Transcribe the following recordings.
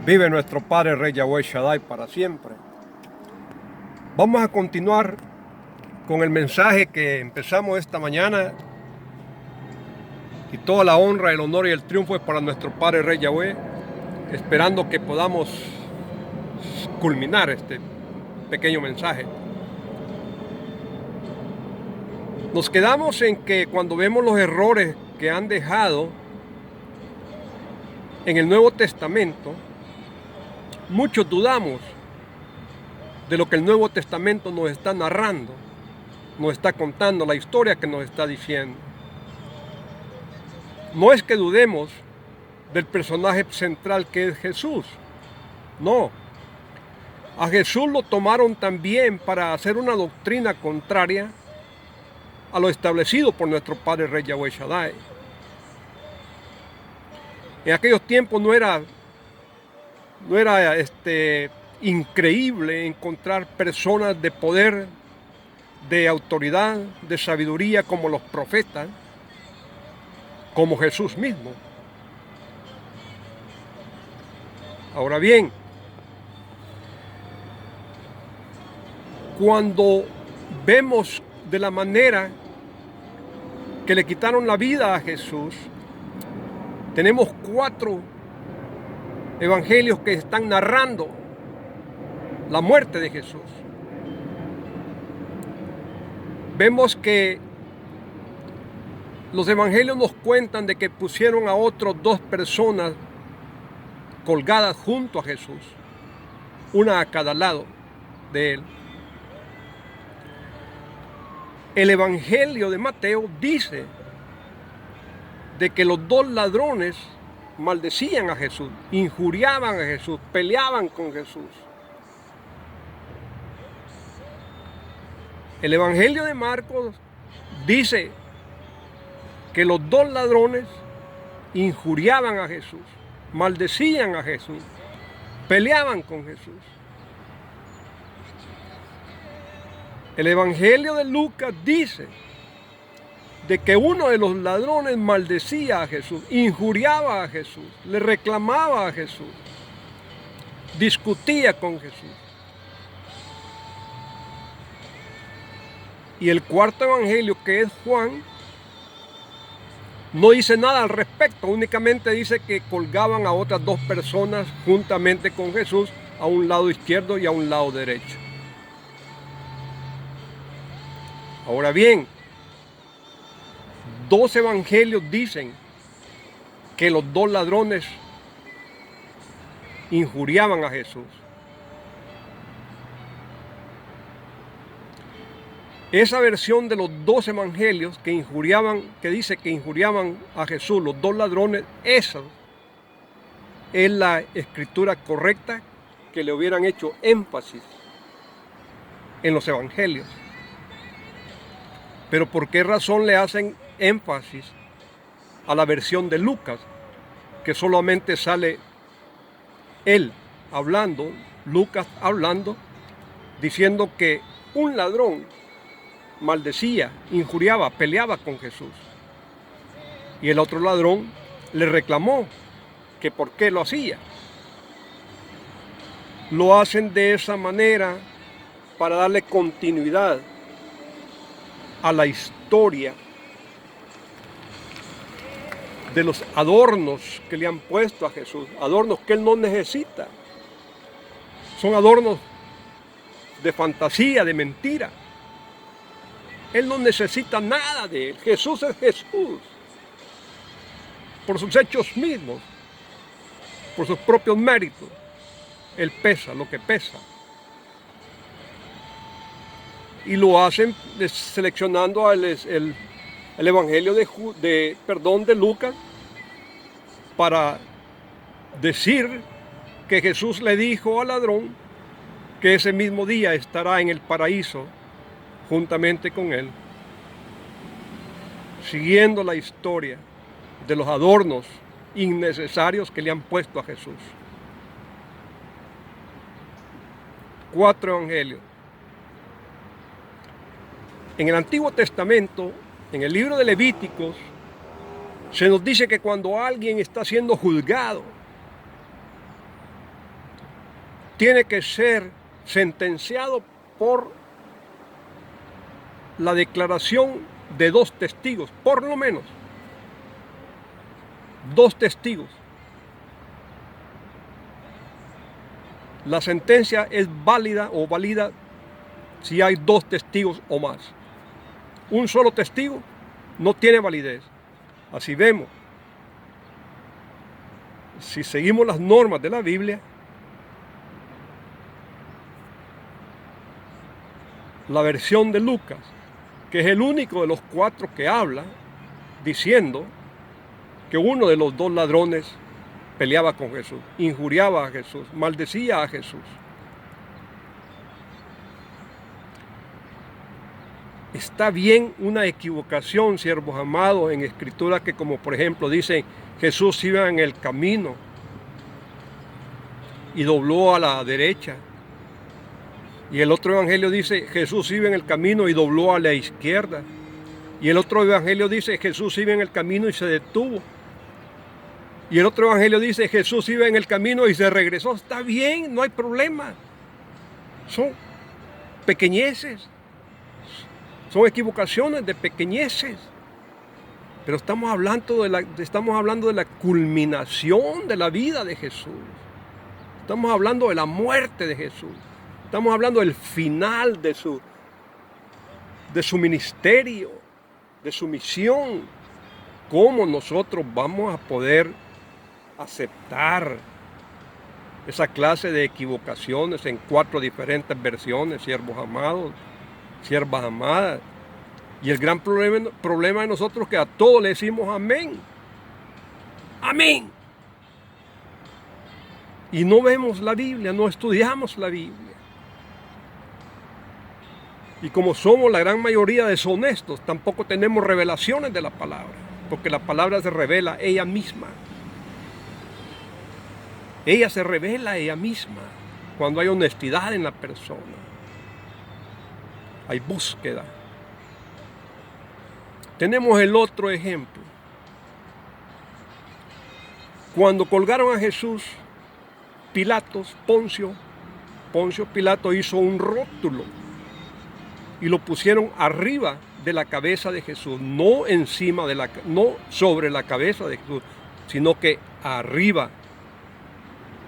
Vive nuestro Padre Rey Yahweh Shaddai para siempre. Vamos a continuar con el mensaje que empezamos esta mañana. Y toda la honra, el honor y el triunfo es para nuestro Padre Rey Yahweh, esperando que podamos culminar este pequeño mensaje. Nos quedamos en que cuando vemos los errores que han dejado en el Nuevo Testamento, muchos dudamos de lo que el Nuevo Testamento nos está narrando, nos está contando, la historia que nos está diciendo. No es que dudemos del personaje central que es Jesús, no. A Jesús lo tomaron también para hacer una doctrina contraria a lo establecido por nuestro Padre Rey Yahweh Shaddai. En aquellos tiempos no era increíble encontrar personas de poder, de autoridad, de sabiduría como los profetas, como Jesús mismo. Ahora bien, cuando vemos de la manera que le quitaron la vida a Jesús, tenemos 4 evangelios que están narrando la muerte de Jesús. Vemos que los evangelios nos cuentan de que pusieron a otras 2 personas colgadas junto a Jesús, una a cada lado de él. El evangelio de Mateo dice de que los 2 ladrones maldecían a Jesús, injuriaban a Jesús, peleaban con Jesús. El evangelio de Marcos dice que los 2 ladrones injuriaban a Jesús, maldecían a Jesús, peleaban con Jesús. El evangelio de Lucas dice de que uno de los ladrones maldecía a Jesús, injuriaba a Jesús, le reclamaba a Jesús, discutía con Jesús. Y el 4º evangelio, que es Juan, no dice nada al respecto, únicamente dice que colgaban a otras 2 personas juntamente con Jesús a un lado izquierdo y a un lado derecho. Ahora bien, 2 evangelios dicen que los 2 ladrones injuriaban a Jesús. Esa versión de los 2 evangelios que dice que injuriaban a Jesús, los 2 ladrones, esa es la escritura correcta que le hubieran hecho énfasis en los evangelios. Pero ¿por qué razón le hacen énfasis a la versión de Lucas, que solamente sale él hablando, Lucas hablando, diciendo que un ladrón maldecía, injuriaba, peleaba con Jesús? Y el otro ladrón le reclamó que por qué lo hacía. Lo hacen de esa manera para darle continuidad a la historia de los adornos que le han puesto a Jesús, adornos que él no necesita. Son adornos de fantasía, de mentira. Él no necesita nada de él. Jesús es Jesús. Por sus hechos mismos, por sus propios méritos, él pesa lo que pesa. Y lo hacen seleccionando el evangelio de Lucas para decir que Jesús le dijo al ladrón que ese mismo día estará en el paraíso juntamente con él, siguiendo la historia de los adornos innecesarios que le han puesto a Jesús. 4 evangelios. En el Antiguo Testamento, en el libro de Levíticos, se nos dice que cuando alguien está siendo juzgado, tiene que ser sentenciado por la declaración de 2 testigos, por lo menos 2 testigos. La sentencia es válida o válida si hay 2 testigos o más. Un solo testigo no tiene validez. Así vemos. Si seguimos las normas de la Biblia, la versión de Lucas, que es el único de los 4 que habla, diciendo que uno de los 2 ladrones peleaba con Jesús, injuriaba a Jesús, maldecía a Jesús. Está bien una equivocación, siervos amados, en escrituras que, como por ejemplo dicen, Jesús iba en el camino y dobló a la derecha. Y el otro evangelio dice, Jesús iba en el camino y dobló a la izquierda. Y el otro evangelio dice, Jesús iba en el camino y se detuvo. Y el otro evangelio dice, Jesús iba en el camino y se regresó. Está bien, no hay problema. Son pequeñeces. Son equivocaciones de pequeñeces. Pero estamos hablando de la culminación de la vida de Jesús. Estamos hablando de la muerte de Jesús. Estamos hablando del final de su ministerio, de su misión. ¿Cómo nosotros vamos a poder aceptar esa clase de equivocaciones en 4 diferentes versiones, siervos amados, siervas amadas? Y el gran problema de nosotros es que a todos le decimos amén. Amén. Y no vemos la Biblia, no estudiamos la Biblia. Y como somos la gran mayoría deshonestos, tampoco tenemos revelaciones de la palabra, porque la palabra se revela ella misma. Ella se revela ella misma cuando hay honestidad en la persona. Hay búsqueda. Tenemos el otro ejemplo. Cuando colgaron a Jesús, Poncio Pilato hizo un rótulo y lo pusieron arriba de la cabeza de Jesús, no sobre la cabeza de Jesús, sino que arriba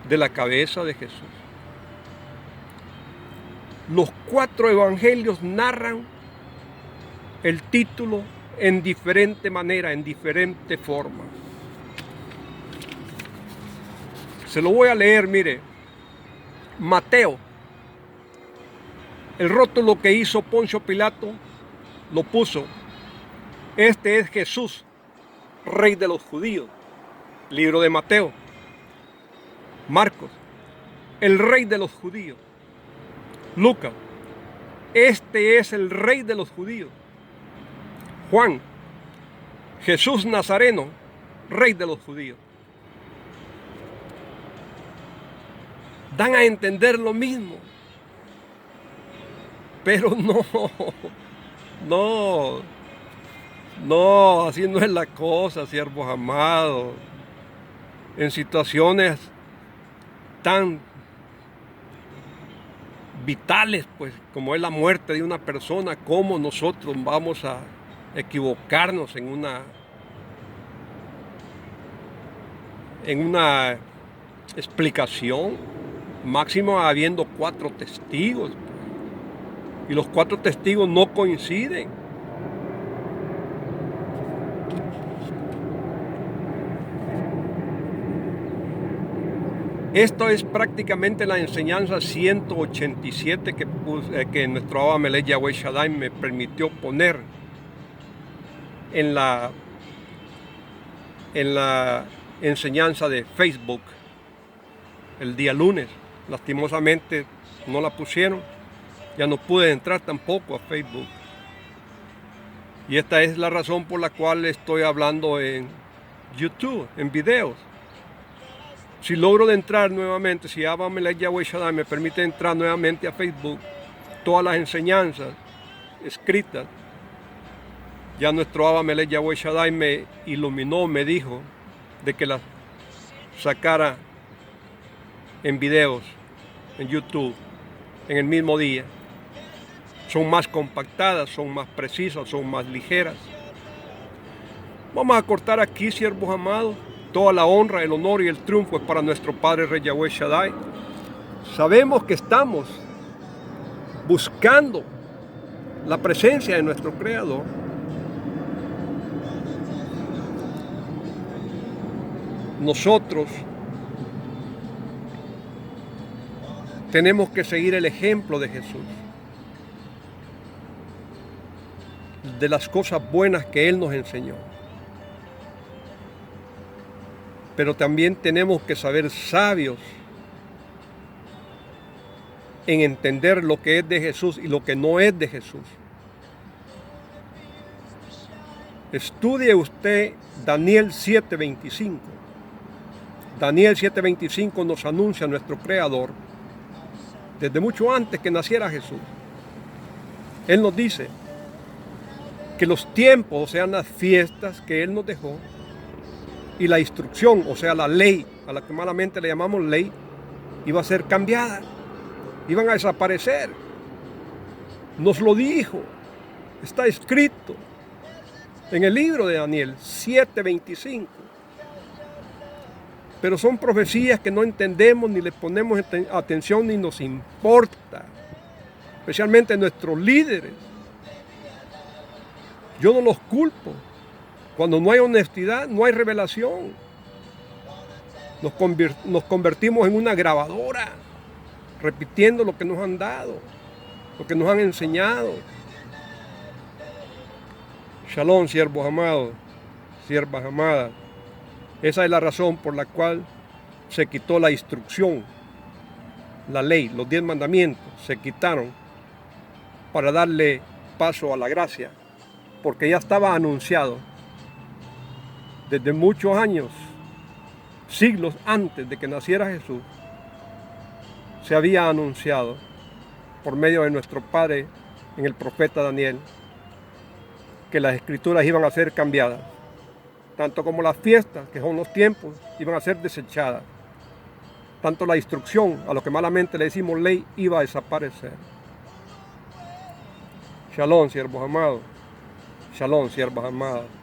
de la cabeza de Jesús. Los 4 evangelios narran el título en diferente manera, en diferente forma. Se lo voy a leer, mire. Mateo, el rótulo que hizo Poncio Pilato, lo puso: este es Jesús, Rey de los judíos. Libro de Mateo. Marcos, el Rey de los judíos. Lucas, este es el Rey de los judíos. Juan, Jesús Nazareno, Rey de los judíos. Dan a entender lo mismo. Pero no, así no es la cosa, siervos amados. En situaciones tan vitales, pues, como es la muerte de una persona, ¿cómo nosotros vamos a equivocarnos en una explicación? Máximo habiendo 4 testigos, y los 4 testigos no coinciden. Esto es prácticamente la enseñanza 187 que nuestro Abba Melech Yahweh Shaddai me permitió poner en la enseñanza de Facebook el día lunes. Lastimosamente no la pusieron, ya no pude entrar tampoco a Facebook. Y esta es la razón por la cual estoy hablando en YouTube, en videos. Si logro entrar nuevamente, si Abba Melech Yahweh Shaddai me permite entrar nuevamente a Facebook, todas las enseñanzas escritas, ya nuestro Abba Melech Yahweh Shaddai me iluminó, me dijo de que las sacara en videos en YouTube en el mismo día. Son más compactadas, son más precisas, son más ligeras. Vamos a cortar aquí, siervos amados. Toda la honra, el honor y el triunfo es para nuestro Padre Rey Yahweh Shaddai. Sabemos que estamos buscando la presencia de nuestro Creador. Nosotros tenemos que seguir el ejemplo de Jesús, de las cosas buenas que Él nos enseñó. Pero también tenemos que saber sabios en entender lo que es de Jesús y lo que no es de Jesús. Estudie usted Daniel 7:25. Daniel 7:25 nos anuncia a nuestro Creador desde mucho antes que naciera Jesús. Él nos dice que los tiempos, o sea, las fiestas que Él nos dejó, y la instrucción, o sea, la ley, a la que malamente le llamamos ley, iba a ser cambiada, iban a desaparecer. Nos lo dijo, está escrito en el libro de Daniel 7:25. Pero son profecías que no entendemos, ni le ponemos atención, ni nos importa, especialmente nuestros líderes. Yo no los culpo. Cuando no hay honestidad, no hay revelación. Nos convertimos en una grabadora, repitiendo lo que nos han dado, lo que nos han enseñado. Shalom, siervos amados, siervas amadas. Esa es la razón por la cual se quitó la instrucción, la ley, los 10 mandamientos se quitaron para darle paso a la gracia, porque ya estaba anunciado desde muchos años, siglos antes de que naciera Jesús, se había anunciado por medio de nuestro Padre en el profeta Daniel que las escrituras iban a ser cambiadas, tanto como las fiestas, que son los tiempos, iban a ser desechadas. Tanto la instrucción, a lo que malamente le decimos ley, iba a desaparecer. Shalom, siervos amados. Shalom, siervas amadas.